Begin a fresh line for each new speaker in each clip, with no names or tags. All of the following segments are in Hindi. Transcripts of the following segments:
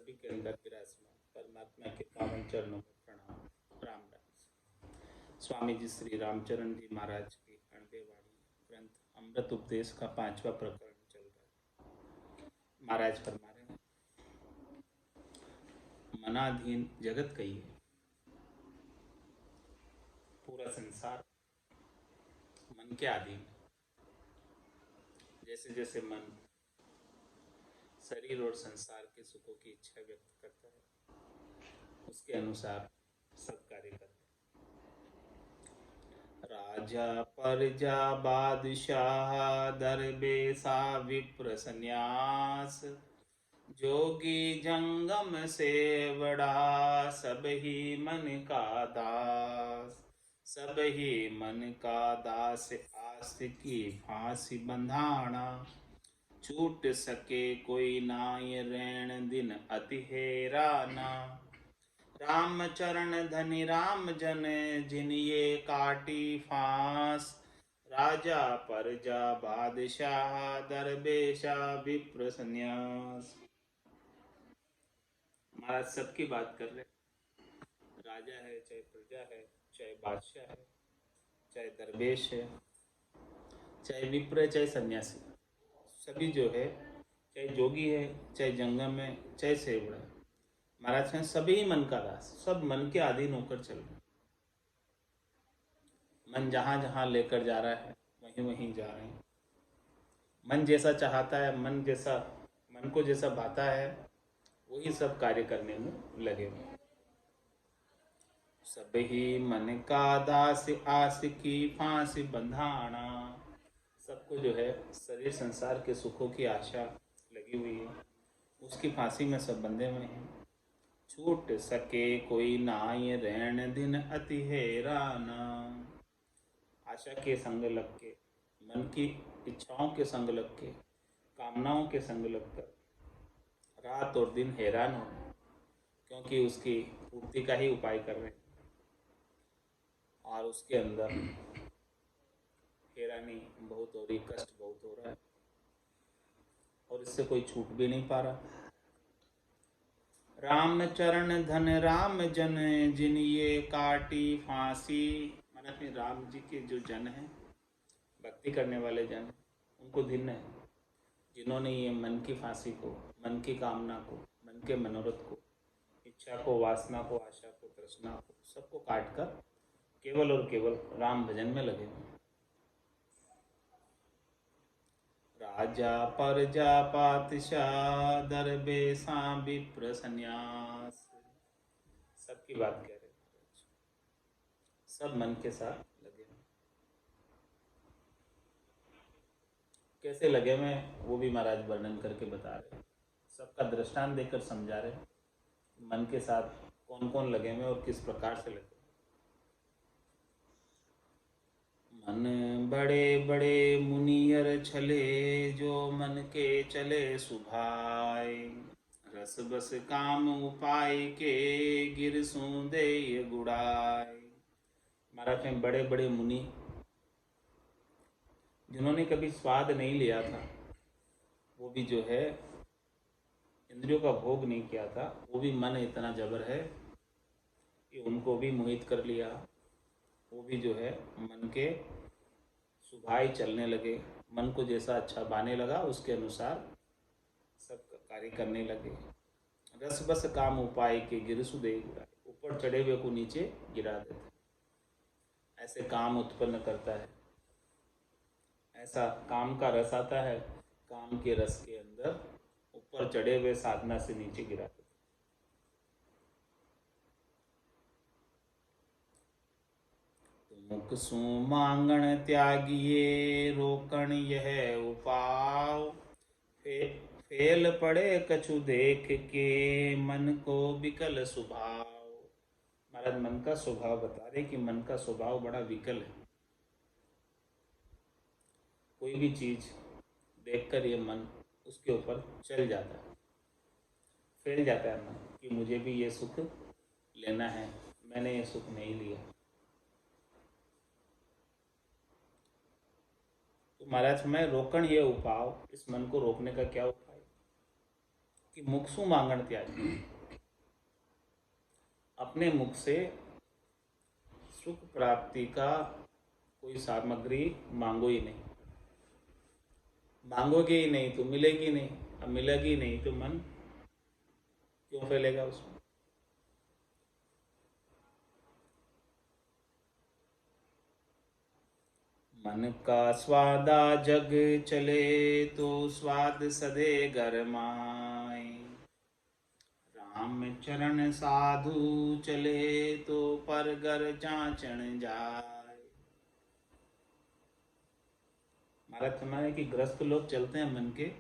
सभी के अंदर विराजमान परमात्मा के पावन चरणों में प्रणाम। राम राम। स्वामी जी श्री रामचरण जी महाराज की अणबेवाणी ग्रंथ अमृत उपदेश का 5वां प्रकरण चल रहा है। महाराज फरमा रहे हैं, मनाधीन जगत कही है। पूरा संसार मन के अधीन है। जैसे जैसे मन शरीर और संसार के सुखों की इच्छा व्यक्त करता है, उसके अनुसार सब कार्य करता है। राजा प्रजा बादशाह दरबेसा विप्र संन्यास, जोगी जंगम से बड़ा सब ही मन का दास। सब ही मन का दास आस की फांसी बंधाना, छूट सके कोई नाय रैन दिन अति हैराना। राम चरण धनि राम जन जिन ये काटी फांस, राजा प्रजा बादशाह दरबेशा विप्र संन्यास। महाराज सबकी बात कर रहे, राजा है चाहे प्रजा है, चाहे बादशाह है, चाहे दरवेश है, चाहे विप्र है, चाहे सन्यासी, सभी जो है, चाहे जोगी है, चाहे जंगम है, चाहे सेवड़ा है, महाराज कहें सभी ही मन का दास, सब मन के अधीन होकर चल रहे। मन जहाँ जहाँ लेकर जा रहा है वहीं वहीं जा रहे हैं। मन जैसा चाहता है, मन को जैसा भाता है, वही सब कार्य करने में लगे हुए। सब ही मन का दास आस की फांसी बंधाना। सबको जो है शरीर संसार के सुखों की आशा लगी हुई है, उसकी फांसी में सब बंधे हुए हैं। छूट सके कोई नाय रैन दिन अति हैराना। आशा के संग लग के, मन की इच्छाओं के संग लग के, कामनाओं के संग लगकर रात और दिन हैरान हो, क्योंकि उसकी पूर्ति का ही उपाय कर रहे हैं और उसके अंदर हैरानी बहुत हो रही, कष्ट बहुत हो रहा है और इससे कोई छूट भी नहीं पा रहा। राम चरण धन राम जन जिन ये काटी फांसी। माने राम जी के जो जन हैं, भक्ति करने वाले जन, उनको धन्य है जिन्होंने ये मन की फांसी को, मन की कामना को, मन के मनोरथ को, इच्छा को, वासना को, आशा को, तृष्णा को, सबको काट कर केवल और केवल राम भजन में लगे हुए। राजा प्रजा पातशाह दरबेसा विप्र संन्यास। सबकी बात कह रहे हैं, सब मन के साथ लगे हुए। कैसे लगे हुए वो भी महाराज वर्णन करके बता रहे, सबका दृष्टांत देकर समझा रहे मन के साथ कौन कौन लगे हुए और किस प्रकार से लगे। मन बड़े बड़े मुनियर छले, जो मन के चले सुभाए। रस बस काम उपाय के, गिर सूंदे गुड़ाए। महाराज में बड़े बड़े मुनि जिन्होंने कभी स्वाद नहीं लिया था, वो भी जो है इंद्रियों का भोग नहीं किया था, वो भी मन इतना जबर है कि उनको भी मोहित कर लिया। वो भी जो है मन के सुभाई चलने लगे, मन को जैसा अच्छा बाने लगा उसके अनुसार सब कार्य करने लगे। रस बस काम उपाय के, गिरसु दे गिराए। ऊपर चढ़े हुए को नीचे गिरा देते, ऐसे काम उत्पन्न करता है। ऐसा काम का रस आता है, काम के रस के अंदर ऊपर चढ़े हुए साधना से नीचे गिरा देते। मुख सु मांगण त्यागिए, रोकण यह उपाव। फेल पड़े कछु देख के, मन को विकल स्वभाव। महाराज मन का स्वभाव बता रहे कि मन का स्वभाव बड़ा विकल है। कोई भी चीज देखकर ये मन उसके ऊपर चल जाता है, फैल जाता है मन कि मुझे भी ये सुख लेना है, मैंने ये सुख नहीं लिया। तो महाराज मैं रोकण ये उपाय, इस मन को रोकने का क्या उपाय? कि मुखसु मांगण त्यागी, अपने मुख से सुख प्राप्ति का कोई सामग्री मांगो ही नहीं। मांगोगे ही नहीं तो मिलेगी नहीं, अब मिलेगी नहीं तो मन क्यों फैलेगा उसमें। मन का स्वादा जग चले तो स्वाद सदे घर माए, राम चरण साधु चले तो पर घर जाचण जाए। महाराज फरमाए कि ग्रस्त लोग चलते हैं मन के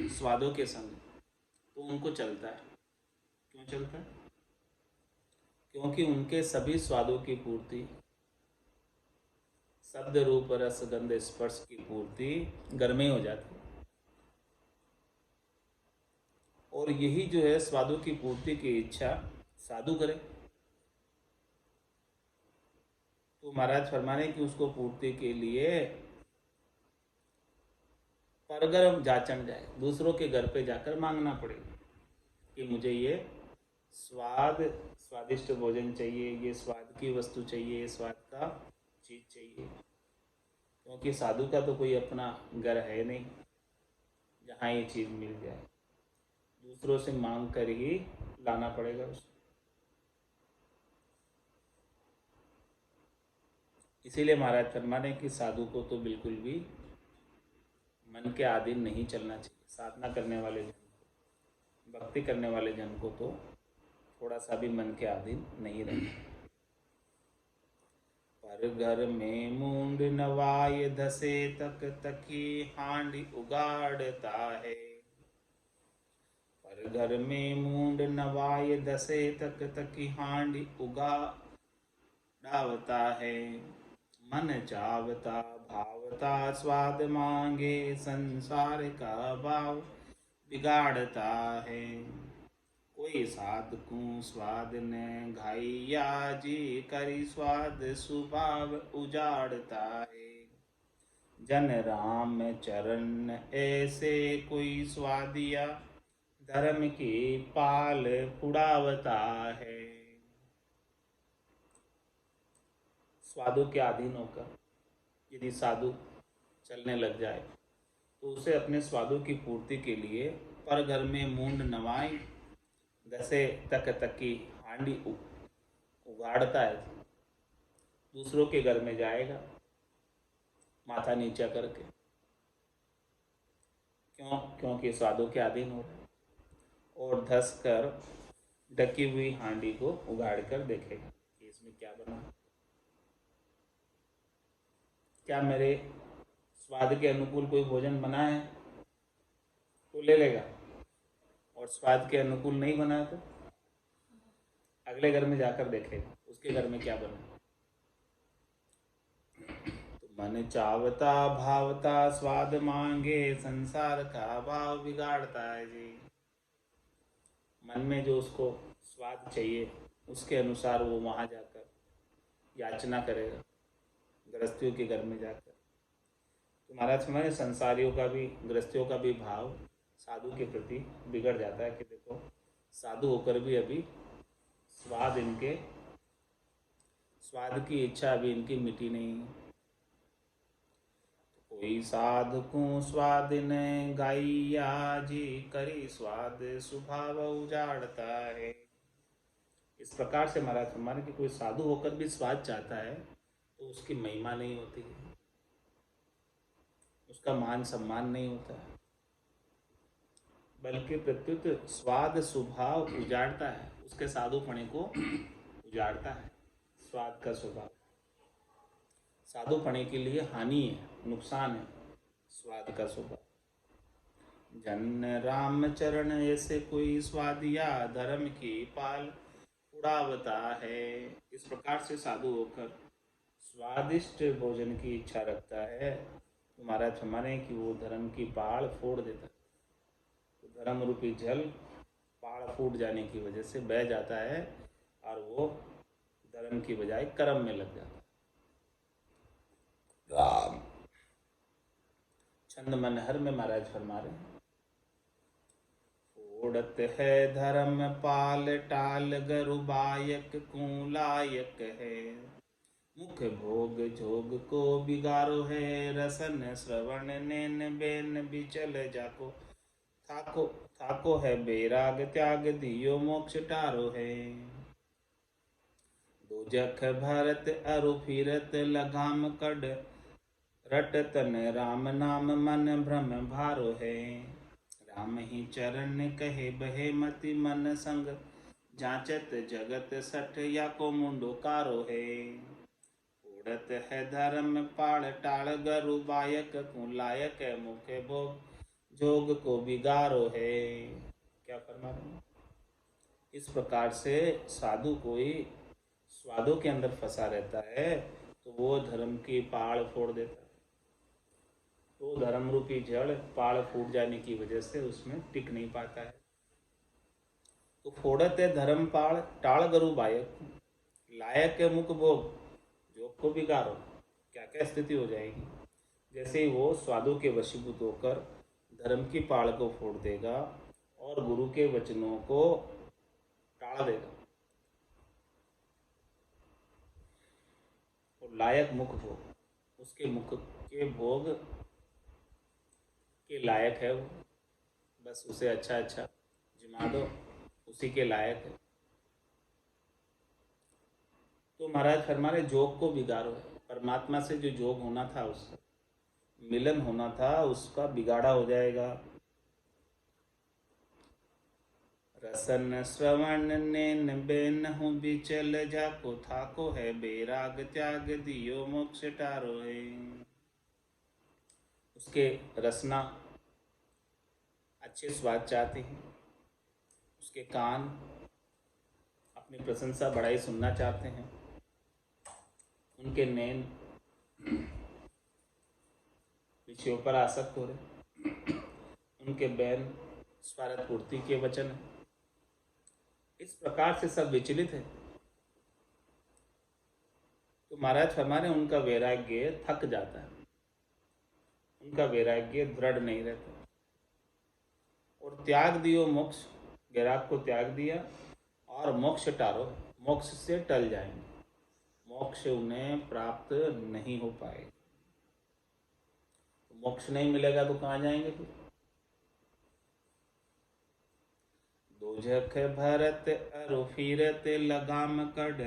स्वादों के संग, तो उनको चलता है। क्यों चलता है? क्योंकि उनके सभी स्वादों की पूर्ति, शब्द रूप रस गंध स्पर्श की पूर्ति घर में हो जाती है। और यही जो है स्वादों की पूर्ति की इच्छा साधु करे तो महाराज फरमाने की उसको पूर्ति के लिए परगर जाचन जाए, दूसरों के घर पे जाकर मांगना पड़ेगा कि मुझे ये स्वादिष्ट भोजन चाहिए, ये स्वाद की वस्तु चाहिए, ये स्वाद का चीज चाहिए। क्योंकि साधु का तो कोई अपना घर है नहीं जहाँ ये चीज मिल जाए, दूसरों से मांग कर ही लाना पड़ेगा उसको। इसीलिए महाराज फरमाने कि साधु को तो बिल्कुल भी मन के अधीन नहीं चलना चाहिए। साधना करने वाले जन को, भक्ति करने वाले जन को तो थोड़ा सा भी मन के अधीन नहीं रहना। पर घर में मूंड नवाय धसे तक तकी हांडी उगाड़ता है, पर घर में मूंड नवाय धसे तक तकी हांडी उगाड़ता है, मन चावता भावता स्वाद मांगे संसार का भाव बिगाड़ता है, कोई साधकु स्वाद न घाइया जी करी स्वाद स्वभाव उजाड़ता है, जन राम चरण ऐसे कोई स्वादिया धर्म की पाल उड़ावता है। स्वादों के अधीन होकर यदि साधु चलने लग जाए तो उसे अपने स्वादों की पूर्ति के लिए पर घर में मूंड नवाई दसे तक की हांडी उगाड़ता है, दूसरों के घर में जाएगा माथा नीचा करके। क्यों? क्योंकि स्वादों के अधीन हो रहे, और धस कर ढकी हुई हांडी को उगाड़ कर देखेगा कि इसमें क्या बना, क्या मेरे स्वाद के अनुकूल कोई भोजन बना है तो ले लेगा, और स्वाद के अनुकूल नहीं बना तो अगले घर में जाकर देखेगा उसके घर में क्या बना। तो मन चावता भावता स्वाद मांगे संसार का भाव बिगाड़ता है जी। मन में जो उसको स्वाद चाहिए उसके अनुसार वो वहाँ जाकर याचना करेगा, गृहस्थियों के घर में जाकर। तो महाराज हमारे संसारियों का भी, गृहस्थियों का भी भाव साधु के प्रति बिगड़ जाता है कि देखो साधु होकर भी अभी स्वाद की इच्छा अभी इनकी मिटी नहीं। कोई साधु स्वाद न गाइया जी करी स्वाद स्वभाव उजाड़ता है। इस प्रकार से महाराज हमारे कि कोई साधु होकर भी स्वाद चाहता है तो उसकी महिमा नहीं होती है, उसका मान सम्मान नहीं होता है, बल्कि प्रत्युत स्वाद स्वभाव उजाड़ता है, उसके साधुपणे को उजाड़ता है। स्वाद का स्वभाव साधुपणे के लिए हानि है, नुकसान है स्वाद का स्वभाव। जन राम चरण ऐसे कोई स्वादिया धर्म की पाल उड़ावता है। इस प्रकार से साधु होकर स्वादिष्ट भोजन की इच्छा रखता है तो महाराज हमारे कि वो धर्म की पाल फोड़ देता है। तो धर्म रूपी जल पाल फूट जाने की वजह से बह जाता है और वो धर्म की बजाय कर्म में लग जाता है। छंद मनहर में महाराज फरमा रहे हैं, उड़त है धर्म पाल टाल गरुबायक कूलायक है। मुख भोग जोग को बिगारो है, रसन श्रवण नैन बेन बिचल जाको। थाको थाको है बैराग त्याग दियो मोक्ष टारो है। दोजख भरत अरु फिरत लगाम कड, रटतन राम नाम मन भ्रम भारो है। राम ही चरण कहे बहे मति मन संग, जांचत जगत सठ या को मुंडो कारो है। उड़त है धर्म पाल टाल गरु बायक कुलायक, मुखे भोग जोग को बिगारो है। क्या फरमा रहे हैं? इस प्रकार से साधु कोई स्वादों के अंदर फंसा रहता है तो वो धर्म की पाड़ फोड़ देता है। तो धर्म रूपी जड़ पाड़ फूट जाने की वजह से उसमें टिक नहीं पाता है। तो फोड़त है धर्म पाड़ टाल गरु बायक, लायक है मुख भोग जोग को बिगाड़ो। क्या क्या स्थिति हो जाएगी? जैसे ही वो स्वादों के वशीभूत होकर धर्म की पाड़ को फोड़ देगा और गुरु के वचनों को टाल देगा, और लायक मुख भोग, उसके मुख के भोग के लायक है वो, बस उसे अच्छा अच्छा जिमा दो, उसी के लायक है। तो महाराज फरमा रहे जोग को बिगाड़ो, परमात्मा से जो जोग होना था, उसका मिलन होना था, उसका बिगाड़ा हो जाएगा। रसन श्रवण नैन बेन हूँ बिचल जाको, थाको है बैराग त्याग दियो मोक्ष टारो है। उसके रसना अच्छे स्वाद चाहते हैं, उसके कान अपनी प्रशंसा बड़ाई सुनना चाहते हैं, उनके नैन विषयों पर आसक्त हो रहे, उनके बैन स्वार्थ पूर्ति के वचन है। इस प्रकार से सब विचलित है। तो महाराज फरमा रहे उनका वैराग्य थक जाता है, उनका वैराग्य दृढ़ नहीं रहता। और त्याग दियो मोक्ष, वैराग को त्याग दिया और मोक्ष टारो, मोक्ष से टल जाएंगे, मोक्ष उन्हें प्राप्त नहीं हो पाएगा। तो मोक्ष नहीं मिलेगा तो कहाँ जाएंगे फिर? दोजख भरत अरु फिरत लगाम कड,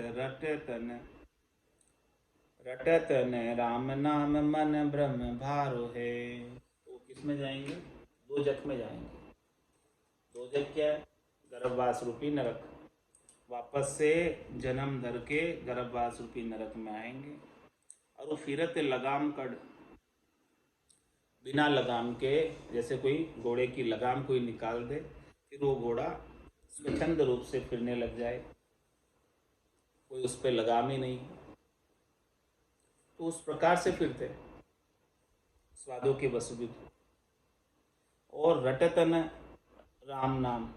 रटतन राम नाम मन ब्रह्म भारो है। तो किस में जाएंगे? दोजख में जाएंगे। दोजख क्या है? गर्भवास रूपी नरक। वापस से जन्म धर के गर्भवास रूपी नरक में आएंगे। और वो फिरत लगाम कड, बिना लगाम के, जैसे कोई घोड़े की लगाम कोई निकाल दे, फिर वो घोड़ा स्वच्छंद रूप से फिरने लग जाए, कोई उस पर लगाम ही नहीं, तो उस प्रकार से फिरते स्वादों के वसूबित। और रटतन राम नाम,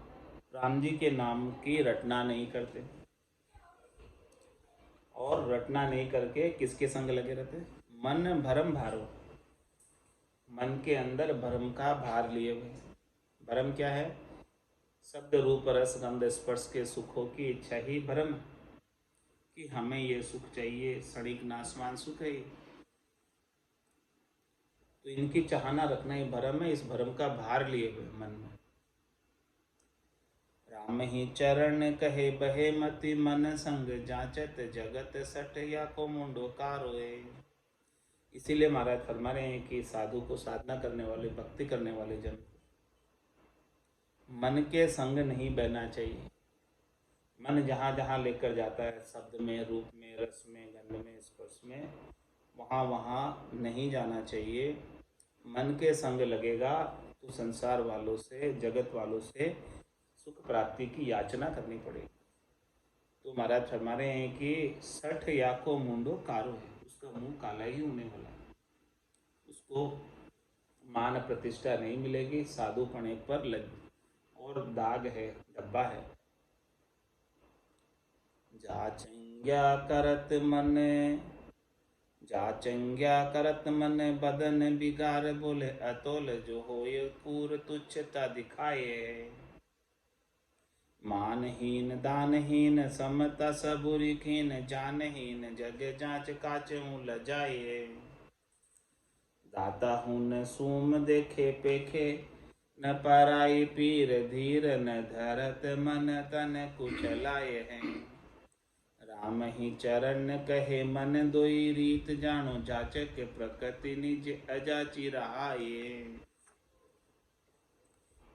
राम जी के नाम की रटना नहीं करते, और रटना नहीं करके किसके संग लगे रहते? मन भरम भारो, मन के अंदर भरम का भार लिए हुए। भरम क्या है? शब्द रूप रस गंध स्पर्श के सुखों की इच्छा ही भरम, कि हमें ये सुख चाहिए, क्षणिक नाशवान सुख है। तो इनकी चाहना रखना ही भरम है, इस भरम का भार लिए हुए मन में। राम ही चरण कहे बहे मति मन संग, जांचत जगत सठ या को मुंडो कारोए। इसीलिए महाराज फरमा रहे हैं कि साधु को, साधना करने वाले, भक्ति करने वाले जन मन के संग नहीं बहना चाहिए। मन जहाँ जहाँ लेकर जाता है, शब्द में, रूप में, रस में, गंध में, स्पर्श में, वहाँ वहाँ नहीं जाना चाहिए। मन के संग लगेगा तो संसार वालों से, जगत वालों से सुख प्राप्ति की याचना करनी पड़ेगी। तो महाराज फरमा रहे हैं कि सठ या को मुंडो कारो है, उसका मुंह काला ही होने वाला है, उसको मान प्रतिष्ठा नहीं मिलेगी, साधु पने पर लग और दाग है, धब्बा है। जाचंग्या करत मन, जाचंग्या करत मन बदन बिगार, बोले अतोल जो होय कूर तुच्छता दिखाए। मानहीन दानहीन समता सबुरी खीन जानहीन जग जांच काचूं लजाए। दाता हूँ न सूम देखे पेखे न पराई पीर धीर न धरत मन तन कुचलाए हैं। राम ही चरण कहे मन दोई रीत जानो जाचक प्रकृति निज अजाची रहाए।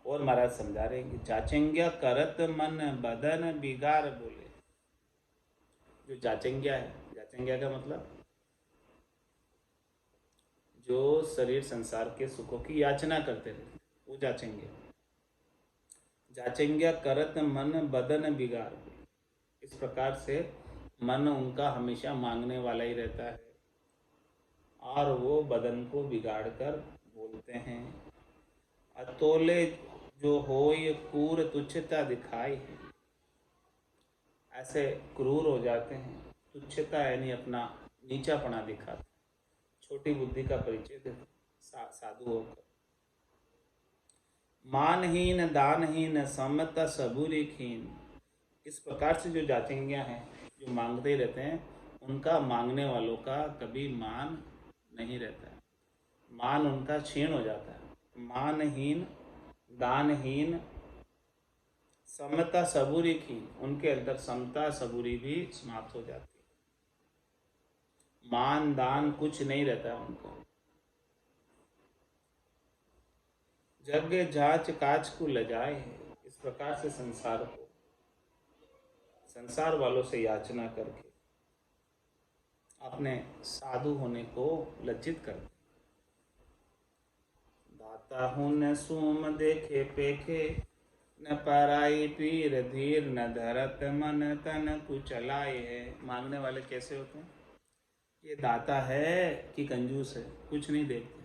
और महाराज समझा रहे हैं कि जाचेंग्या करत मन बदन बिगार बोले। जो जाचेंग्या है, जाचेंग्या का मतलब जो शरीर संसार के सुखों की याचना करते रहते, वो जाचेंगे। जाचेंग्या करत मन बदन बिगार बोले। इस प्रकार से मन उनका हमेशा मांगने वाला ही रहता है और वो बदन को बिगाड़ कर बोलते हैं। अतोले जो हो ये क्रूर तुच्छता दिखाई है, ऐसे क्रूर हो जाते हैं। तुच्छता यानी अपना नीचापना दिखाते, छोटी बुद्धि का परिचय देते साधु होकर। मानहीन दानहीन समता सबूरी खीन। इस प्रकार से जो जाचेंगियाँ हैं, जो मांगते रहते हैं, उनका मांगने वालों का कभी मान नहीं रहता है, मान उनका क्षीण हो जाता है। मानहीन दानहीन समता सबूरी की, उनके अंदर समता सबूरी भी समाप्त हो जाती है। मान दान कुछ नहीं रहता है उनको। जग जांच काच को लजाए है। इस प्रकार से संसार को, संसार वालों से याचना करके अपने साधु होने को लज्जित करते। दाता हूँ न सूम देखे पेखे न पराई पीर धीर न धरत मन तन कुचलाए है। मांगने वाले कैसे होते हैं? ये दाता है कि कंजूस है, कुछ नहीं देखते,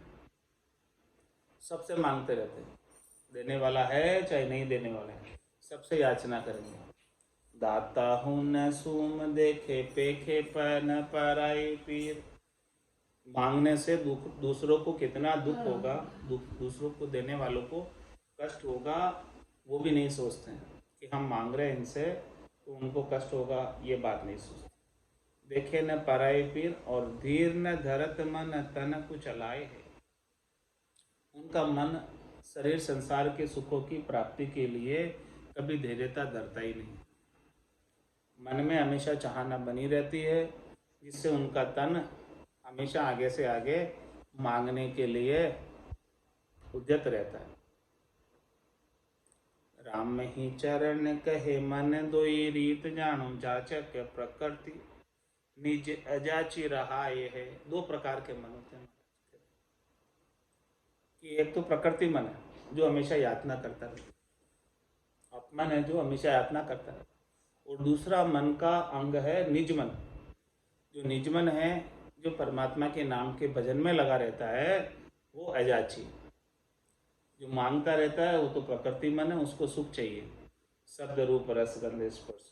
सबसे मांगते रहते हैं। देने वाला है चाहे नहीं देने वाला है, सबसे याचना करेंगे। दाता हूँ न सूम देखे पेखे पर न पराई पीर। मांगने से दुख, दूसरों को कितना दुख होगा, दूसरों को देने वालों को कष्ट होगा, वो भी नहीं सोचते हैं कि हम मांग रहे हैं इनसे तो उनको कष्ट होगा, ये बात नहीं सोचते। देखे न पराई पीर और धीर न धरत मन तन कुचलाए है। उनका मन शरीर संसार के सुखों की प्राप्ति के लिए कभी धैर्यता धरता ही नहीं। मन में हमेशा चाहना बनी रहती है, जिससे उनका तन हमेशा आगे से आगे मांगने के लिए उद्यत रहता है। राम ही चरण कहे मन दोई रीत जानो जाचक प्रकृति निज अजाची रहाए है। दो प्रकार के मन होते हैं कि एक तो प्रकृति मन है जो हमेशा यातना करता रहता है, अपमन है जो हमेशा यातना करता है, और दूसरा मन का अंग है निज मन। जो निज मन है, जो परमात्मा के नाम के भजन में लगा रहता है, वो अजाची। जो मांगता रहता है वो तो प्रकृति मन है, उसको सुख चाहिए, शब्द रूप रस गंध स्पर्श।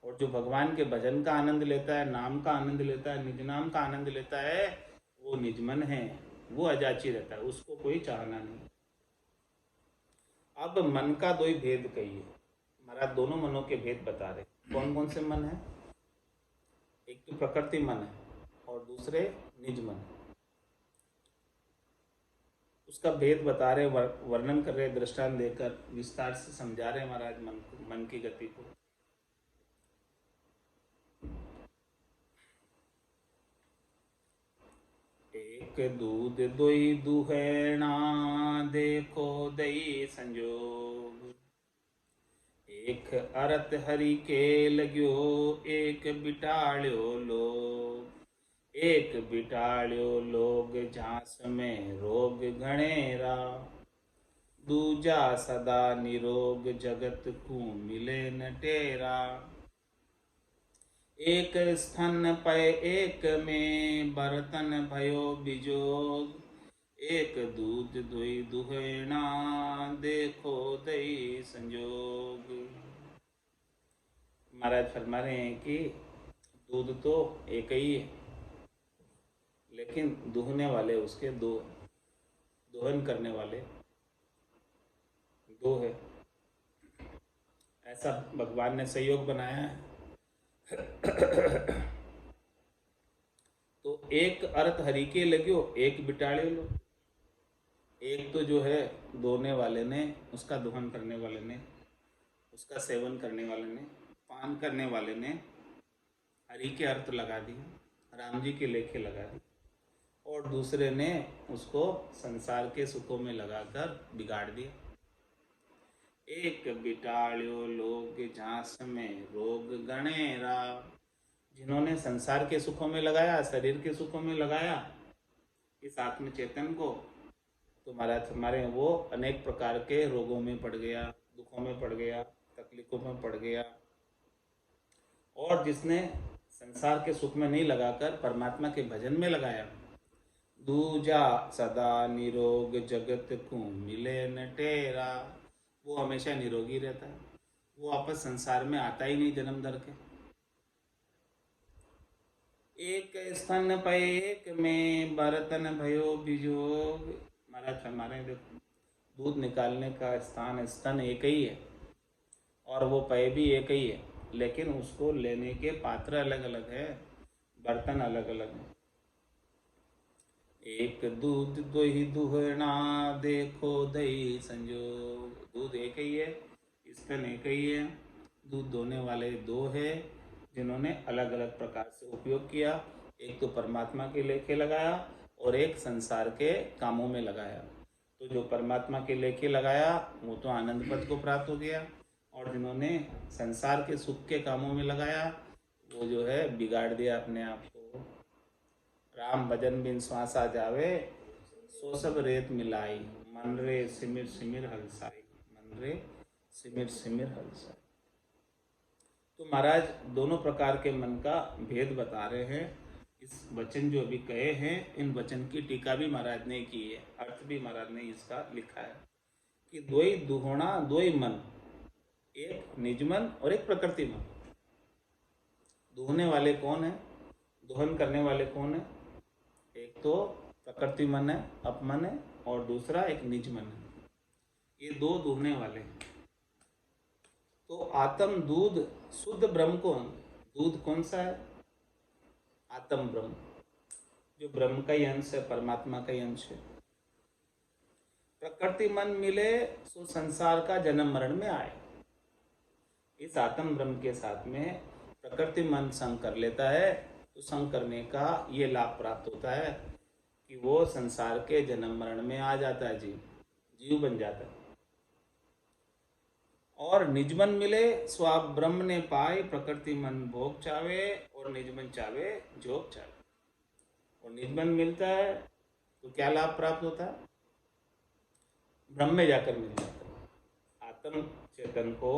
और जो भगवान के भजन का आनंद लेता है, नाम का आनंद लेता है, निज नाम का आनंद लेता है, वो निज मन है, वो अजाची रहता है, उसको कोई चाहना नहीं। अब मन का दो ही भेद कहिए, महाराज दोनों मनों के भेद बता रहे। कौन कौन से मन है? एक तो प्रकृति मन है और दूसरे निज मन। उसका भेद बता रहे, वर्णन कर रहे, दृष्टांत देकर विस्तार से समझा रहे महाराज मन की गति को। एक दूध दोई दुहैना देखो दई संजोग। एक अरत हरि के लग्यो एक बिटाल्यो लोग। एक बिटाल्यो लोग झांस में रोग घणेरा। दूजा सदा निरोग जगत को मिले न टेरा। एक स्थन पय एक में बर्तन भयो बिजोग। एक दूध दुई दुहैना देखो दई संजोग। महाराज फरमा रहे हैं कि दूध तो एक ही है, लेकिन दुहने वाले उसके दो, दोहन करने वाले दो है। ऐसा भगवान ने संयोग बनाया है। तो एक अर्थ हरि के लग्यो, एक बिटाड़ियो लो। एक तो जो है दोने वाले ने, उसका दोहन करने वाले ने, उसका सेवन करने वाले ने, पान करने वाले ने हरि के अर्थ लगा दिए, राम जी के लेखे लगा दिए, और दूसरे ने उसको संसार के सुखों में लगाकर बिगाड़ दिया। एक बिटाड़ियो लोग झांस में रोग गणेरा। जिन्होंने संसार के सुखों में लगाया, शरीर के सुखों में लगाया इस आत्म चेतन को, तो महाराज हमारे वो अनेक प्रकार के रोगों में पड़ गया, दुखों में पड़ गया, तकलीफों में पड़ गया। और जिसने संसार के सुख में नहीं लगाकर परमात्मा के भजन में लगाया, दूजा सदा निरोग जगत को मिले न टेरा, वो हमेशा निरोगी रहता है, वो वापस संसार में आता ही नहीं जन्म दर के। एक स्तन पे एक में बर्तन भयो बिजोग। महाराज हमारे देखो, दूध निकालने का स्थान स्तन एक ही है और वो पय भी एक ही है, लेकिन उसको लेने के पात्र अलग अलग है, बर्तन अलग अलग है। एक दूध दो ही दुहना देखो दही संजोग। दूध एक ही है, स्तन एक ही है, दूध दोने वाले दो है जिन्होंने अलग अलग प्रकार से उपयोग किया। एक तो परमात्मा के लेखे लगाया और एक संसार के कामों में लगाया। तो जो परमात्मा के लेखे लगाया वो तो आनंद पद को प्राप्त हो गया, और जिन्होंने संसार के सुख के कामों में लगाया वो जो है बिगाड़ दिया अपने आप को। राम भजन बिन श्वास आ जावे, सो सब रेत मिलाई, मन रे सिमिर सिमिर हलसाई, मन रे सिमिर सिमिर हलसाई। तो महाराज दोनों प्रकार के मन का भेद बता रहे हैं। इस वचन जो अभी कहे हैं, इन वचन की टीका भी महाराज ने की है, अर्थ भी महाराज ने इसका लिखा है कि दो ही दुहोना, दो ही मन, एक निज मन और एक प्रकृति मन। दुहने वाले कौन है, दोहन करने वाले कौन है? एक तो प्रकृति मन है, अपमन है, और दूसरा एक निज मन है। ये दो दुहने वाले हैं। तो आत्म दूध शुद्ध ब्रह्म कौन? दूध कौन सा है? आत्म ब्रह्म, जो ब्रह्म का ही अंश है, परमात्मा का ही अंश है। प्रकृति मन मिले सो संसार का जन्म मरण में आए। इस आत्म ब्रह्म के साथ में प्रकृति मन संग कर लेता है, तो संग करने का ये लाभ प्राप्त होता है कि वो संसार के जन्म मरण में आ जाता है, जीव बन जाता है। और निजमन मिले सो आप ब्रह्म ने पाए, प्रकृति मन भोग चावे और निजमन चावे जोग चावे। और निजमन मिलता है तो क्या लाभ प्राप्त होता है? ब्रह्म में जाकर मिल जाता है। आत्म चेतन को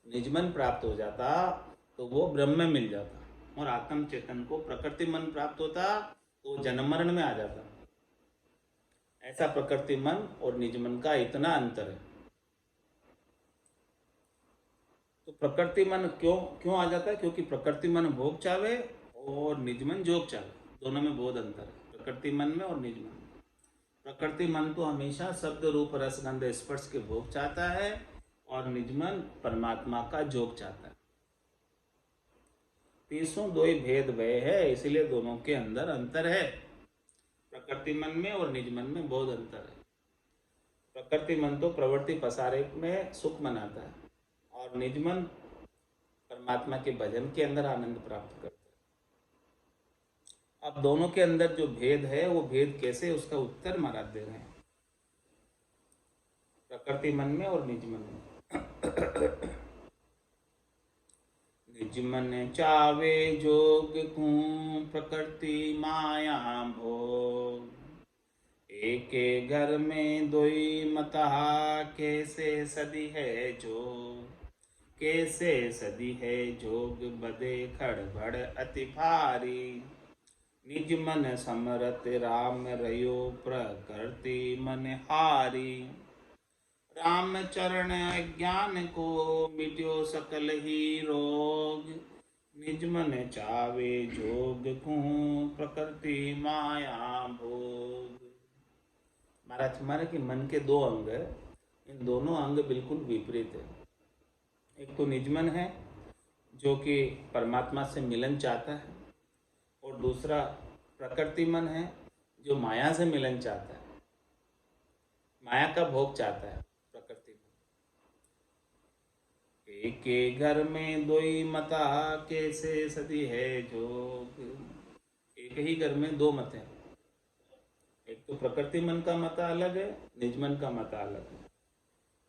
निजमन प्राप्त हो जाता तो वो ब्रह्म में मिल जाता, और आत्म चेतन को प्रकृति मन प्राप्त होता तो जन्म मरण में आ जाता। ऐसा प्रकृति मन और निजमन का इतना अंतर है। तो प्रकृति मन क्यों आ जाता है? क्योंकि प्रकृति मन भोग चावे और निजमन जोग चावे, दोनों में बहुत अंतर है, प्रकृति मन में और निज मन में। प्रकृति मन तो हमेशा शब्द रूप रसगंध स्पर्श के भोग चाहता है, और निजमन परमात्मा का जोग चाहता है। तीसों दो ही भेद भय है, इसलिए दोनों के अंदर अंतर है। प्रकृति मन में और निज मन में बहुत अंतर है। प्रकृति मन तो प्रवृत्ति पसारे में सुख मनाता है, और निज मन परमात्मा के भजन के अंदर आनंद प्राप्त करता है। अब दोनों के अंदर जो भेद है, वो भेद कैसे, उसका उत्तर महाराज दे रहे हैं, प्रकृति मन में और निज मन में। निज मन चावे जोग को प्रकृति माया भोग, एके घर में दोई मतहा, कैसे सदी है जोग, कैसे सदी है जोग, बदे खड़बड़ अति भारी, निज मन समरत राम रयो, प्रकृति मन हारी, राम चरण अज्ञान को मिट्यो सकल ही रोग, निज मन चावे जोग को प्रकृति माया भोग। महाराज हमारे कि मन के दो अंग है, इन दोनों अंग बिल्कुल विपरीत है। एक तो निजमन है जो कि परमात्मा से मिलन चाहता है, और दूसरा प्रकृति मन है जो माया से मिलन चाहता है, माया का भोग चाहता है प्रकृति मन। एक के घर में दो ही मता, कैसे सदी है जोग। एक ही घर में दो मत हैं, एक तो प्रकृति मन का मता अलग है, निज मन का मता अलग है।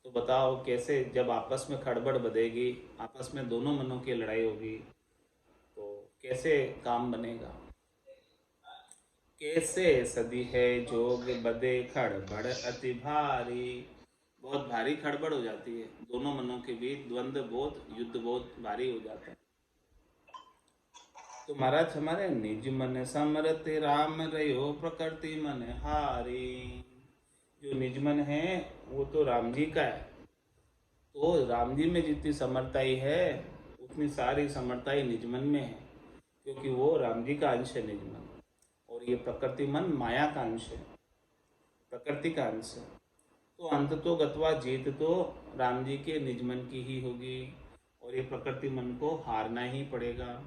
तो बताओ कैसे, जब आपस में खड़बड़ बधेगी, आपस में दोनों मनों की लड़ाई होगी, तो कैसे काम बनेगा। कैसे सदी है जोग बदे खड़बड़ अति भारी। बहुत भारी खड़बड़ हो जाती है, दोनों मनों के बीच द्वंद्व बहुत, युद्ध बहुत भारी हो जाता है। तो महाराज हमारे निज मन समरत राम रहो प्रकृति मन हारी। जो निज मन है वो तो राम जी का है, तो राम जी में जितनी समर्थाई है उतनी सारी समर्थाई निज मन में है, क्योंकि वो राम जी का अंश है निज मन, और ये प्रकृति मन माया का अंश है, प्रकृति का अंश है। तो अंत तो गत्वा जीत तो राम जी के निज मन की ही होगी, और ये प्रकृति मन को हारना ही पड़ेगा।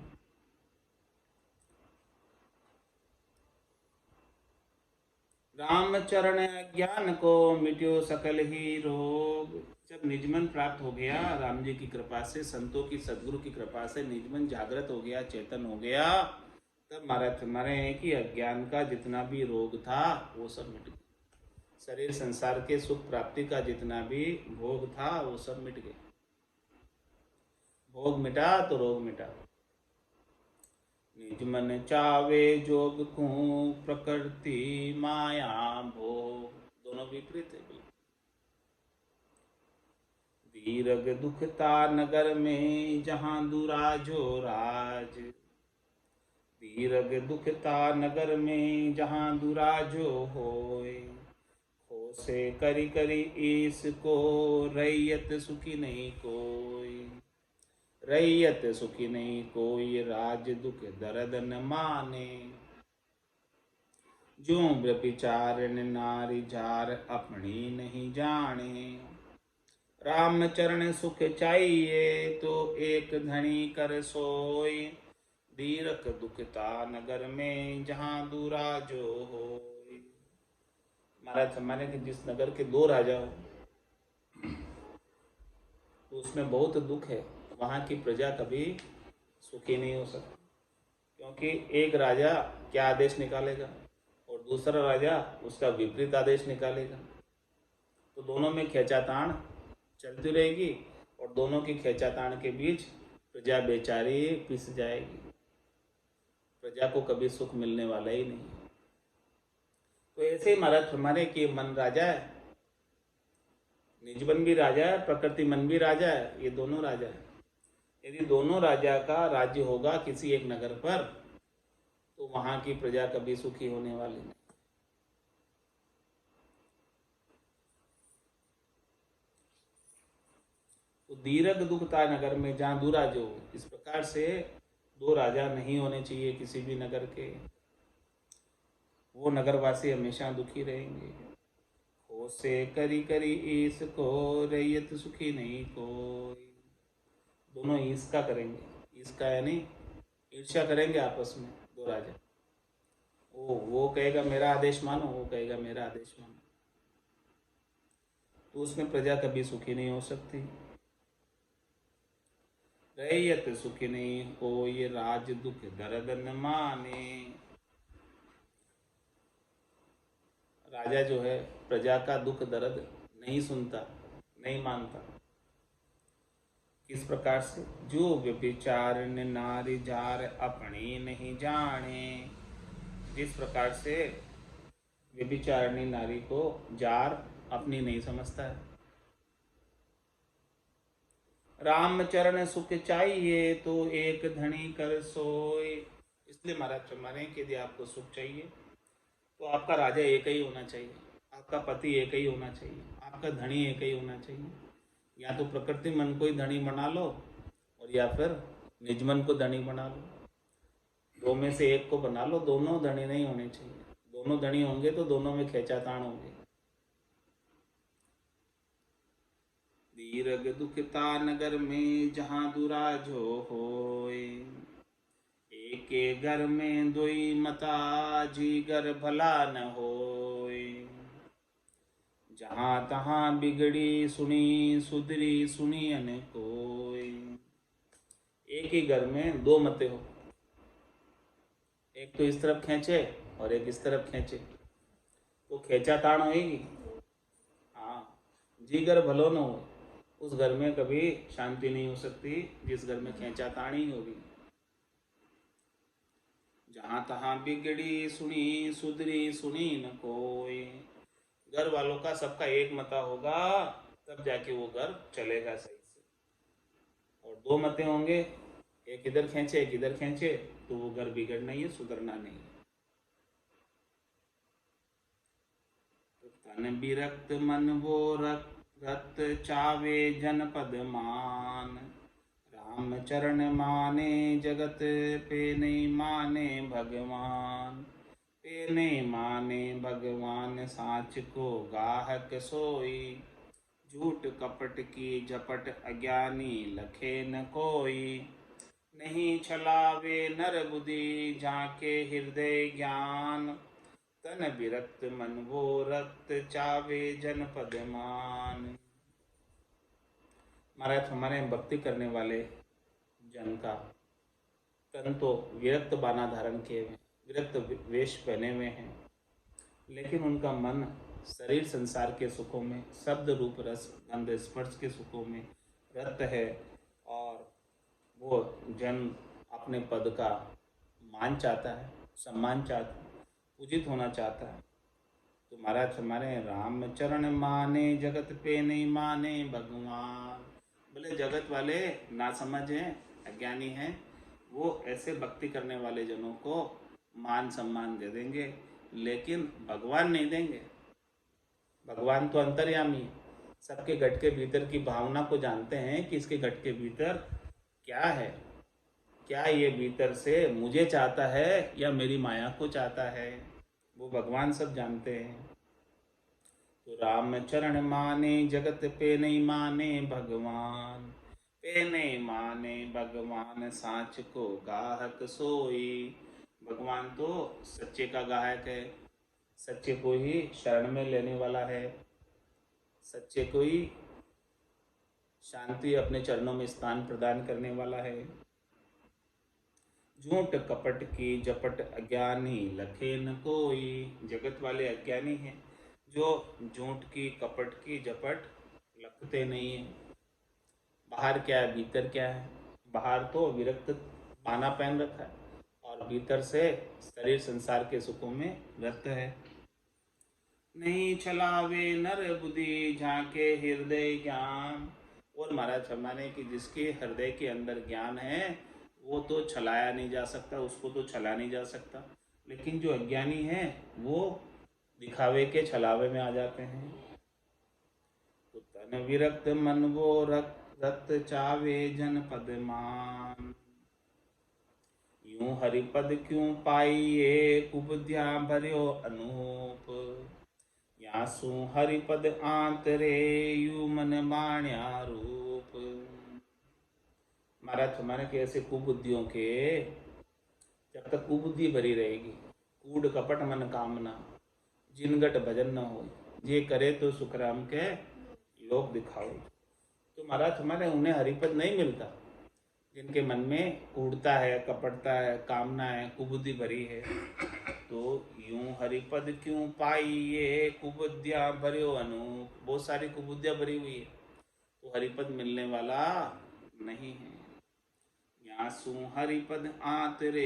राम चरण ज्ञान को मिट्यो सकल ही रोग। जब निजमन प्राप्त हो गया राम जी की कृपा से, संतों की सदगुरु की कृपा से निजमन जागृत हो गया, चेतन हो गया, तब महाराज हमारे हैं कि अज्ञान का जितना भी रोग था वो सब मिट गया। शरीर संसार के सुख प्राप्ति का जितना भी भोग था वो सब मिट गया। भोग मिटा तो रोग मिटा। निज मन चावे जोग को प्रकृति माया भोग, दोनों विपरीत है। दीर्घ दुखता नगर में जहां दुराजो राज। दीर्घ दुखता नगर में जहां दुराजो होए। खोसे करी करी इसको रैयत सुखी नहीं कोई। रैयत सुखी नहीं कोई राज दुख दर्द न माने। जो व्यभिचारण नारी जार अपनी नहीं जाने। राम चरण सुख चाहिए तो एक धनी कर सोई। दीर्घ दुखता नगर में जहाँ दूरा जो हो। महाराज हमारे के जिस नगर के दो राजा हो तो उसमें बहुत दुख है, वहाँ की प्रजा कभी सुखी नहीं हो सकती, क्योंकि एक राजा क्या आदेश निकालेगा और दूसरा राजा उसका विपरीत आदेश निकालेगा, तो दोनों में खींचातान चलती रहेगी, और दोनों की खींचातान के बीच प्रजा बेचारी पिस जाएगी, प्रजा को कभी सुख मिलने वाला ही नहीं। तो ऐसे ही महाराज हमारे कि मन राजा है, निज मन भी राजा है, प्रकृति मन भी राजा है, ये दोनों राजा है। यदि दोनों राजा का राज्य होगा किसी एक नगर पर, तो वहां की प्रजा कभी सुखी होने वाली नहीं। तो दीर्घ दुखता नगर में जहाँ दो राजा हो, इस प्रकार से दो राजा नहीं होने चाहिए किसी भी नगर के, वो नगरवासी हमेशा दुखी रहेंगे। हो से करी करी इसको रैयत सुखी नहीं कोई। दोनों ईर्ष्या करेंगे, ईर्ष्या यानी ईर्ष्या करेंगे आपस में दो राजा। वो कहेगा मेरा आदेश मानो, वो कहेगा मेरा आदेश मानो, तो उसमें प्रजा कभी सुखी नहीं हो सकती। रैयत सुखी नहीं कोई राज दुख दर्द न माने। राजा जो है प्रजा का दुख दर्द नहीं सुनता, नहीं मानता। किस प्रकार से? जो व्यभिचार नारी जार अपनी नहीं जाने। जिस प्रकार से व्यभिचारिणी नारी को जार अपनी नहीं समझता है। राम चरण सुख चाहिए तो एक धनी कर सोए। इसलिए महाराज हमारे कि यदि आपको सुख चाहिए तो आपका राजा एक ही होना चाहिए, आपका पति एक ही होना चाहिए, आपका धनी एक ही होना चाहिए। या तो प्रकृति मन को ही धनी बना लो, और या फिर निज मन को धनी बना लो, दो में से एक को बना लो। दोनों धनी नहीं होने चाहिए, दोनों धनी होंगे तो दोनों में खींचातान होंगे। दीर्घ दुखता नगर में जहाँ दुराजो होए। एके घर में दोई मता जीगर भला न होए। जहाँ तहाँ बिगड़ी सुनी सुधरी सुनी अन कोई। एक ही घर में दो मते हो, एक तो इस तरफ खींचे और एक इस तरफ खींचे, तो खेचा ताण होगी। हाँ, जीगर भलो न हो, उस घर में कभी शांति नहीं हो सकती जिस घर में खेचा ताण ही होगी। जहाँ तहाँ बिगड़ी सुनी सुधरी सुनी न कोई। घर वालों का सबका एक मता होगा तब जाके वो घर चलेगा सही से। और दो मते होंगे, एक इधर खींचे एक इधर खींचे, तो वो घर बिगड़ना ही है, सुधरना नहीं। तो तन बिरक्त मन वो रत चावे जनपद मान। राम चरण माने जगत पे नहीं माने भगवान। पे नहीं माने भगवान साच को गाहक सोई। झूठ कपट की झपट अज्ञानी लखे न कोई। नहीं छलावे नर बुद्धि झाके हृदय ज्ञान। तन विरक्त मन वो रक्त चावे जनपद मान। महाराज हमारे भक्ति करने वाले जन का तन तो विरक्त बाना धारण किए हुए, विरक्त वेश पहने हुए हैं, लेकिन उनका मन शरीर संसार के सुखों में, शब्द रूप रस गंध स्पर्श के सुखों में रत है। और वो जन अपने पद का मान चाहता है, सम्मान चाहता है, पूजित होना चाहता है। तो महाराज हमारे राम चरण माने जगत पे नहीं माने भगवान। बोले जगत वाले ना समझ हैं, अज्ञानी हैं, वो ऐसे भक्ति करने वाले जनों को मान सम्मान दे देंगे, लेकिन भगवान नहीं देंगे। भगवान तो अंतर्यामी है, सबके घट के भीतर की भावना को जानते हैं कि इसके घट के भीतर क्या है, क्या ये भीतर से मुझे चाहता है या मेरी माया को चाहता है, वो भगवान सब जानते हैं। तो राम चरण माने जगत पे नहीं माने भगवान। पे नहीं माने भगवान साँच को गाहक सोई। भगवान तो सच्चे का गाहक है, सच्चे को ही शरण में लेने वाला है, सच्चे को ही शांति अपने चरणों में स्थान प्रदान करने वाला है। झूठ कपट की झपट अज्ञानी लखे न कोई। जगत वाले अज्ञानी हैं जो झूठ की कपट की झपट लगते नहीं है। बाहर क्या है भीतर क्या है, बाहर तो विरक्त पाना पहन रखा है और भीतर से शरीर संसार के सुखों में रत है। नहीं छलावे नर बुद्धि झाके हृदय ज्ञान। और महाराज हमारे कि जिसके हृदय के अंदर ज्ञान है वो तो छलाया नहीं जा सकता, उसको तो छला नहीं जा सकता, लेकिन जो अज्ञानी है वो दिखावे के छलावे में आ जाते हैं। तो तन विरक्त मन वो रत चावे जनपद मान। यूं हरिपद क्यों पाइए कुबुद्धिया भर्यो अनूप। यासु हरिपद आंतरे यू मन बाण्या रूप। महाराज हमारे के ऐसे कुबुद्धियों के जब तक कुबुद्धि भरी रहेगी, कूड़ कपट मन कामना, जिनगट भजन न हो, ये करे तो सुखराम के लोग दिखाओ। तो महाराज हमारे उन्हें हरिपद नहीं मिलता जिनके मन में कूड़ता है, कपटता है, कामना है, कुबुद्धि भरी है। तो यूं हरिपद क्यों पाई ये कुबुद्धियां भरियो अनूप। बहुत सारी कुबुद्धियां भरी हुई है तो हरिपद मिलने वाला नहीं है। यासु हरिपद आतरे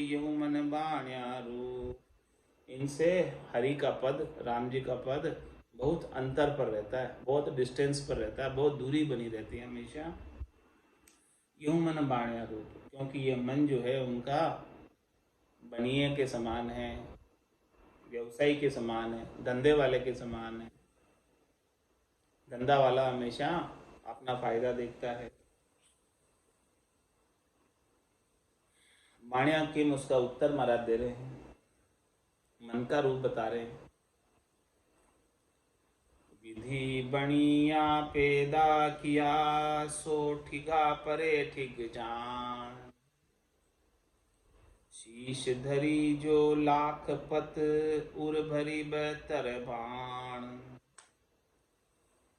यहु मन बाण्या रूप। इनसे हरि का पद, राम जी का पद बहुत अंतर पर रहता है, बहुत डिस्टेंस पर रहता है, बहुत दूरी बनी रहती है हमेशा। यूं मन बाण्या रूप, क्योंकि ये मन जो है उनका बनिए के समान है, व्यवसायी के समान है, धंधे वाले के समान है। धंधा वाला हमेशा अपना फायदा देखता है। बाण्या किम उसका उत्तर महाराज दे रहे हैं, मन का रूप बता रहे हैं। विधि बणिया पैदा किया, सो ठिगा परे ठिग जान। शीश धरी जो लाख पत, उर भरी बहतर बाण।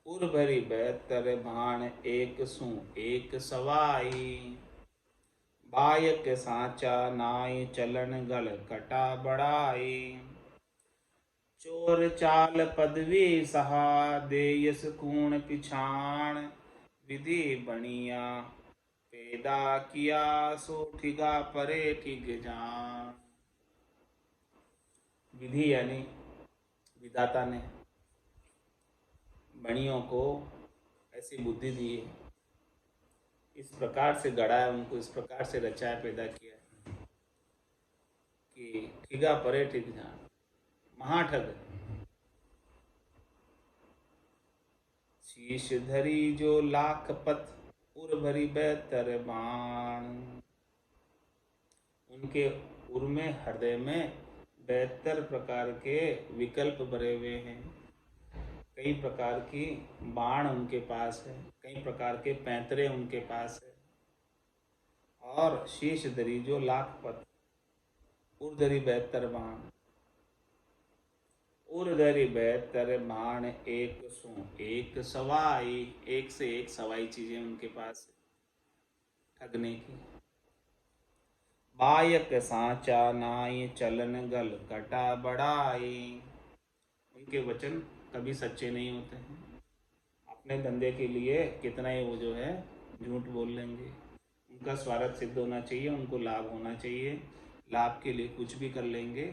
उर भरी बहतर बाण, एक सू एक सवाई। बायक सांचा नाई, चलन गल कटा बड़ाई। चोर चाल पदवी सहा, देयस कूण पिछाण। विधि बणिया पैदा किया, सो ठिगा परे ठिग जान। विधि यानी विधाता ने बणियों को ऐसी बुद्धि दी है, इस प्रकार से गढ़ा है उनको, इस प्रकार से रचा है, पैदा किया है कि ठिगा परे ठिग जान, महाठग। शीश धरी जो लाख पथ, उर भरी बहतर बाण। उनके उर में, हृदय में 72 प्रकार के विकल्प भरे हुए हैं। कई प्रकार की बाण उनके पास है, कई प्रकार के पैंतरे उनके पास है। और शीश धरी जो लाख पथ, उर्धरी 72 बाण। उर्धरी 72 बाण, एक सू एक सवाई। एक से एक सवाई चीजें उनके पास है ठगने की। बायक सांचा नाई, चलन गल कटा बड़ाई। उनके वचन कभी सच्चे नहीं होते हैं। अपने धंधे के लिए कितना ही वो जो है झूठ बोल लेंगे। उनका स्वार्थ सिद्ध होना चाहिए, उनको लाभ होना चाहिए, लाभ के लिए कुछ भी कर लेंगे।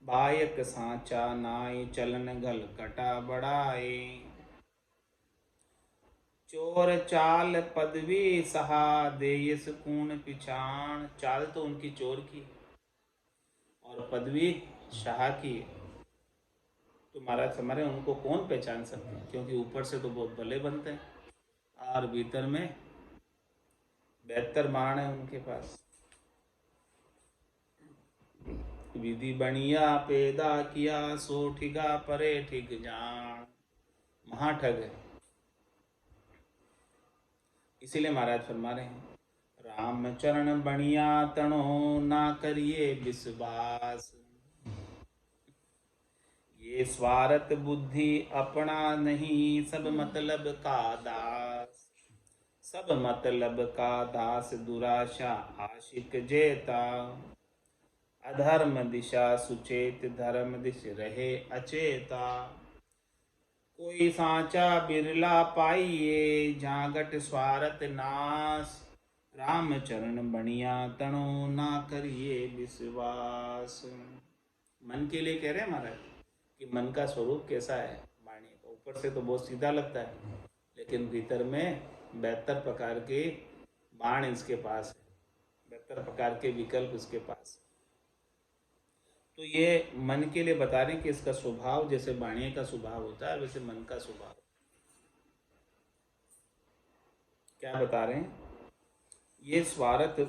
बायक सांचा नाई, चलन गल कटा बड़ाई। चोर चाल पदवी सहा, देयस कूण पिछाण। चाल तो उनकी चोर की और पदवी शाह की। तो महाराज हमारे उनको कौन पहचान सकते हैं, क्योंकि ऊपर से तो बहुत भले बनते हैं और भीतर में 72 बाण है उनके पास। विधि बणिया पैदा किया, सो ठिगा परे ठिग जान। महाठग है। इसीलिए महाराज फरमा रहे हैं, राम चरण बणिया तणो, ना करिए विश्वास। ये स्वार्थ बुद्धि अपना नहीं, सब मतलब का दास। सब मतलब का दास, दुराशा आशिक जेता। अधर्म दिशा सुचेत, धर्म दिश रहे अचेता। कोई सांचा बिरला पाइये, जागट स्वार्थ नाश। राम चरण बणिया तणो, ना करिए विश्वास। मन के लिए कह रहे हैं महाराज कि मन का स्वरूप कैसा है वाणी का। ऊपर से तो बहुत सीधा लगता है, लेकिन भीतर में 72 प्रकार के बाण इसके पास है, 72 प्रकार के विकल्प इसके पास है। तो ये मन के लिए बता रहे हैं कि इसका स्वभाव जैसे वाणी का स्वभाव होता है, वैसे मन का स्वभाव। क्या बता रहे हैं, ये स्वार्थ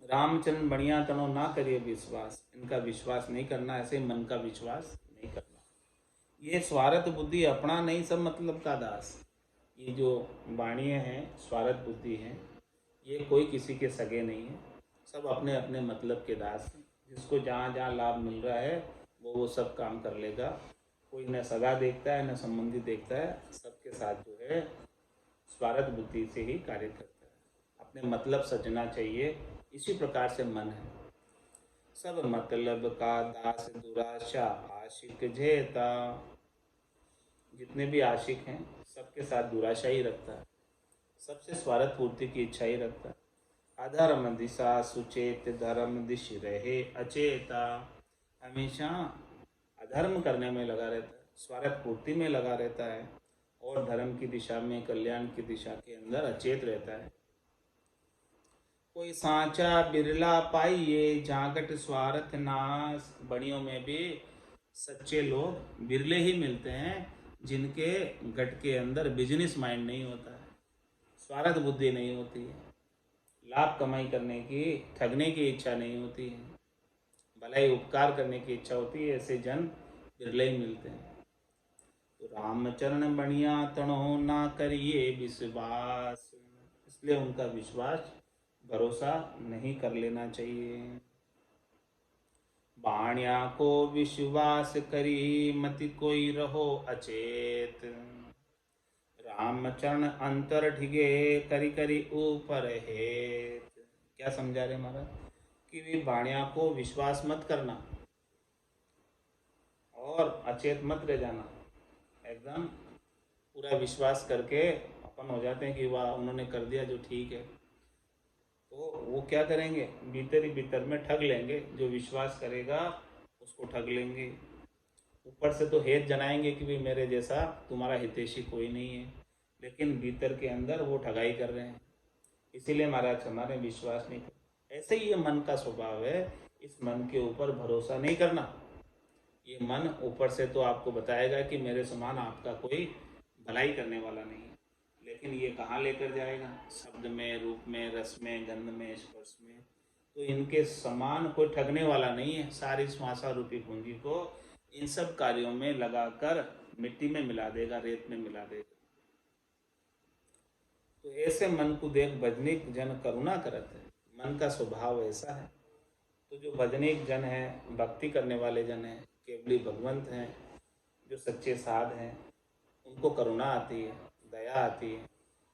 रामचंद्र बढ़िया तनो ना करिए विश्वास। इनका विश्वास नहीं करना, ऐसे मन का विश्वास नहीं करना। ये स्वार्थ बुद्धि अपना नहीं, सब मतलब का दास। ये जो वाणी हैं, स्वार्थ बुद्धि हैं, ये कोई किसी के सगे नहीं है, सब अपने अपने मतलब के दास हैं। जिसको जहाँ जहाँ लाभ मिल रहा है वो सब काम कर लेगा। कोई न सगा देखता है, न संबंधी देखता है, सबके साथ जो है स्वार्थ बुद्धि से ही कार्य करता है। अपने मतलब सजना चाहिए, इसी प्रकार से मन है। सब मतलब का दास, दुराशा आशिक जेता। जितने भी आशिक हैं सबके साथ दुराशा ही रखता है, सबसे स्वार्थ पूर्ति की इच्छा ही रखता है। अधर्म दिशा सुचेत, धर्म दिश रहे अचेता। हमेशा अधर्म करने में लगा रहता है, स्वार्थ पूर्ति में लगा रहता है, और धर्म की दिशा में, कल्याण की दिशा के अंदर अचेत रहता है। कोई सांचा बिरला पाइये, जागट स्वार्थ नाश। बड़ियों में भी सच्चे लोग बिरले ही मिलते हैं, जिनके गट के अंदर बिजनेस माइंड नहीं होता है, स्वार्थ बुद्धि नहीं होती है, लाभ कमाई करने की, ठगने की इच्छा नहीं होती है, भलाई उपकार करने की इच्छा होती है। ऐसे जन बिरले ही मिलते हैं। तो रामचरण बढ़िया तणो ना करिए विश्वास, इसलिए उनका विश्वास भरोसा नहीं कर लेना चाहिए। बाणिया को विश्वास करी मति कोई रहो अचेत, रामचरण अंतर ढिगे करी करी ऊपर हेत। क्या समझा रहे महाराज कि भी बाणिया को विश्वास मत करना और अचेत मत रह जाना। एकदम पूरा विश्वास करके अपन हो जाते हैं कि वाह उन्होंने कर दिया जो ठीक है, तो वो क्या करेंगे, भीतर ही भीतर में ठग लेंगे। जो विश्वास करेगा उसको ठग लेंगे। ऊपर से तो हेत जनाएंगे कि भाई मेरे जैसा तुम्हारा हितैषी कोई नहीं है, लेकिन भीतर के अंदर वो ठगाई कर रहे हैं। इसीलिए महाराज हमारे विश्वास नहीं कर। ऐसे ही ये मन का स्वभाव है, इस मन के ऊपर भरोसा नहीं करना। ये मन ऊपर से तो आपको बताएगा कि मेरे समान आपका कोई भलाई करने वाला नहीं है, लेकिन ये कहाँ लेकर जाएगा, शब्द में, रूप में, रस में, गंध में, स्पर्श में। तो इनके समान कोई ठगने वाला नहीं है। सारी श्वासा रूपी पूंजी को इन सब कार्यों में लगाकर मिट्टी में मिला देगा, रेत में मिला देगा। तो ऐसे मन को देख भजनिक जन करुणा करत है। मन का स्वभाव ऐसा है। तो जो भजनिक जन है, भक्ति करने वाले जन हैं, केवली भगवंत हैं, जो सच्चे साध हैं, उनको करुणा आती है, दया आती है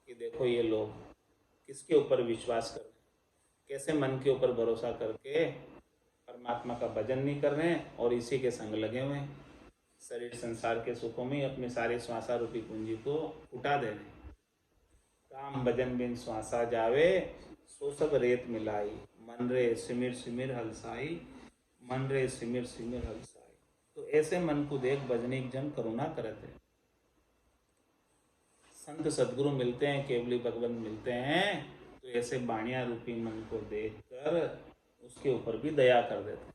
कि देखो ये लोग किसके ऊपर विश्वास कर रहे हैं, कैसे मन के ऊपर भरोसा करके परमात्मा का भजन नहीं कर रहे हैं और इसी के संग लगे हुए हैं। शरीर संसार के सुखों में अपनी सारी श्वासा रूपी पूंजी को उठा दे रहे हैं। राम भजन बिन श्वासा जावे, सो सब रेत मिलाई, मन रे सिमिर सिमिर हलसाई, मन रे सिमिर सिमिर हलसाई। तो ऐसे मन को देख भजनिक जन करुणा करते हैं। संत सदगुरु मिलते हैं, केवली भगवंत मिलते हैं, तो ऐसे बाणिया रूपी मन को देखकर उसके ऊपर भी दया कर देते हैं।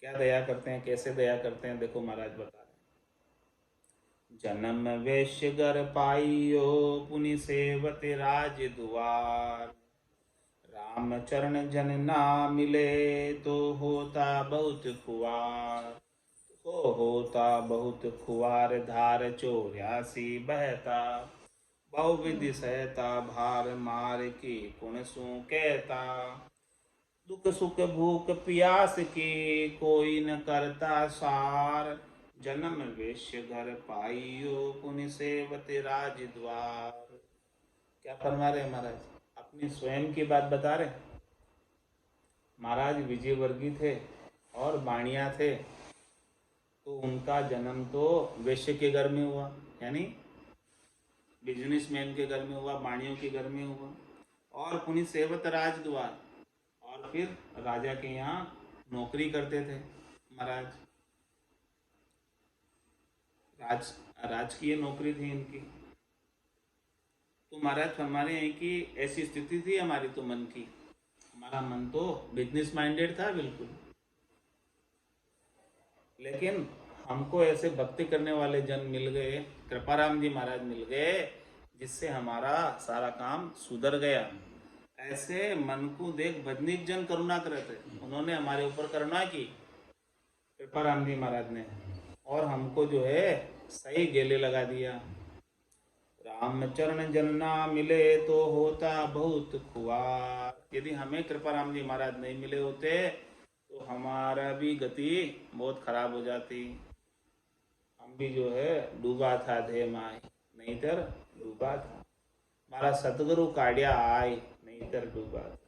क्या दया करते हैं, कैसे दया करते हैं, देखो महाराज बता रहे हैं। जन्म वैश्य गर पाइयो, पुनि सेवत राज दुआर, राम चरण जन ना मिले, तो होता बहुत खुआर, होता बहुत खुआर, धार 84 बहता, बहुविधि सहता, भार मार की पुण्य सु कहता, दुख सुख भूख प्यास की कोई न करता सार, जन्म वेश्य घर पाइयो, पुनि सेवत राज द्वार। क्या फरमा रहे महाराज, अपनी स्वयं की बात बता रहे। महाराज विजयवर्गीय थे और बाणिया थे, तो उनका जन्म तो वैश्य के घर में हुआ, यानी बिजनेसमैन के घर में हुआ, बाणियों के घर में हुआ, और पुनि सेवत राजद्वार, और फिर राजा के यहाँ नौकरी करते थे महाराज। राजकीय नौकरी थी इनकी। तो महाराज हमारे यहाँ की ऐसी स्थिति थी हमारी तो मन की, हमारा मन तो बिजनेस माइंडेड था बिल्कुल, लेकिन हमको ऐसे भक्ति करने वाले जन मिल गए, कृपाराम जी महाराज मिल गए, जिससे हमारा सारा काम सुधर गया। ऐसे मन को देख भजनिक जन करुणा करते, उन्होंने हमारे ऊपर करुणा की, कृपाराम जी महाराज ने, और हमको जो है सही गेले लगा दिया। रामचरण जन ना मिले तो होता बहुत खुआर। यदि हमें कृपाराम जी महाराज नहीं मिले होते तो हमारा भी गति बहुत खराब हो जाती, हम भी जो है डूबा था धे माय, नहीं तर डूबा था। मारा सतगुरु काढ़िया आय, नहीं तर डूबा था।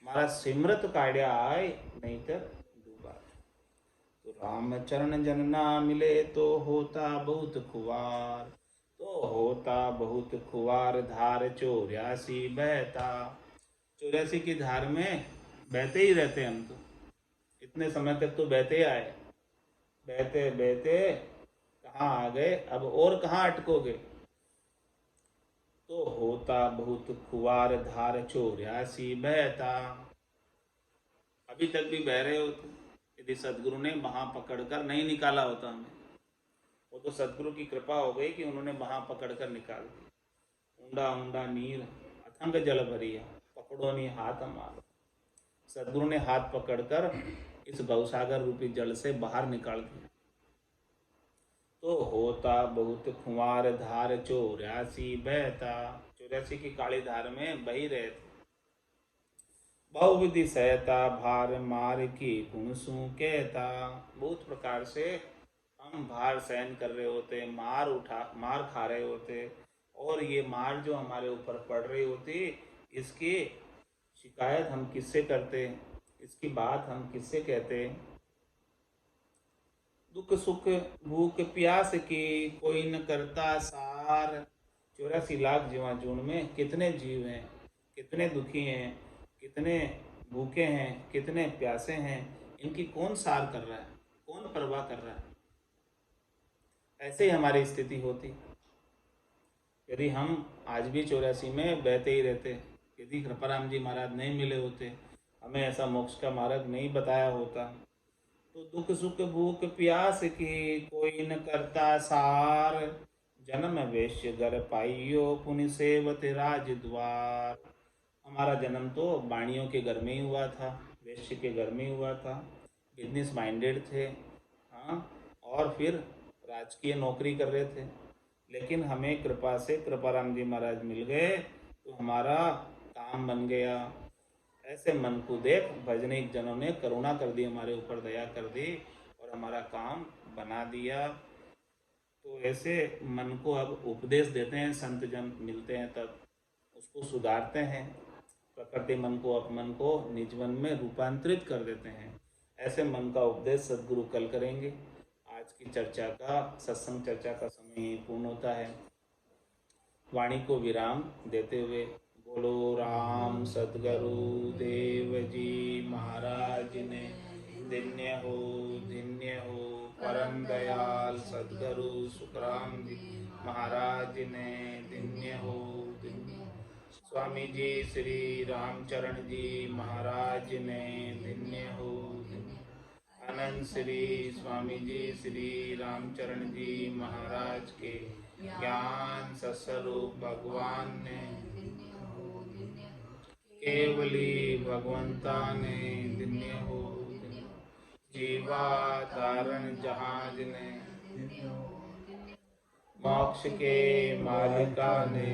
मारा सिमरत काढ़िया आय, नहीं तर डूबा था। तो रामचरण जन ना मिले तो होता बहुत खुआर, तो होता बहुत खुआर, धार 84 बहता। 84 की धार में बहते ही रहते हम तो, इतने समय तक तो बहते आए, बहते बहते कहाँ आ गए, अब और कहाँ अटकोगे। तो होता बहुत खुआर, धार 84 बहता। अभी तक भी बह रहे होते यदि सदगुरु ने वहां पकड़कर नहीं निकाला होता हमें। वो तो सदगुरु की कृपा हो गई कि उन्होंने वहां पकड़कर निकाल दिया। ऊंडा ऊंडा नीर अथंग जल भरिया, पकड़ो नहीं हाथ हमारा। सदगुरु ने हाथ पकड़कर इस भवसागर रूपी जल से बाहर निकाल दिया। तो होता बहुत खुमार धार 84 बहता। 84 की काली धार में बही रहे थे। बहुविधि सहता भार मार की पुनसु कहता। बहुत प्रकार से हम भार सहन कर रहे होते, मार खा रहे होते, और ये मार जो हमारे ऊपर पड़ रही होती, इसकी शिकायत हम किससे करते, इसकी बात हम किससे कहते। दुख सुख भूख प्यास की कोई न करता सार। 84 लाख जीवाणु में कितने जीव हैं, कितने दुखी हैं, कितने भूखे हैं, कितने प्यासे हैं, इनकी कौन सार कर रहा है, कौन परवाह कर रहा है। ऐसे ही हमारी स्थिति होती यदि हम आज भी 84 में बहते ही रहते, यदि कृपाराम जी महाराज नहीं मिले होते, हमें ऐसा मोक्ष का मार्ग नहीं बताया होता, तो दुख सुख भूख प्यास की कोई न करता सार। जन्म वेश्य घर पाइयो पुनि सेवत राज द्वार। हमारा जन्म तो बाणियों के घर में ही हुआ था, वेश्य के घर में ही हुआ था, बिजनेस माइंडेड थे, हाँ, और फिर राजकीय नौकरी कर रहे थे। लेकिन हमें कृपा से कृपाराम जी महाराज मिल गए तो हमारा काम बन गया। ऐसे मन को देख भजनिक जनों ने करुणा कर दी, हमारे ऊपर दया कर दी और हमारा काम बना दिया। तो ऐसे मन को अब उपदेश देते हैं, संत जन मिलते हैं तब उसको सुधारते हैं, प्रकृति मन को अपमन को निज मन में रूपांतरित कर देते हैं। ऐसे मन का उपदेश सदगुरु कल करेंगे। आज की चर्चा का, सत्संग चर्चा का समय ही पूर्ण होता है। वाणी को विराम देते हुए बोलो राम सदगुरु देव जी महाराज ने धन्य हो, धन्य हो। परम दयाल सदगुरु सुखराम जी महाराज ने धन्य हो, धन्य हो। स्वामी जी श्री रामचरण जी महाराज ने धन्य हो, धन्य हो। आनंद श्री स्वामी जी श्री रामचरण जी महाराज के ज्ञान सस्वरूप भगवान ने, केवली भगवंता ने धन्य हो, जीवा तारण जहाज ने, मोक्ष के मालिका ने,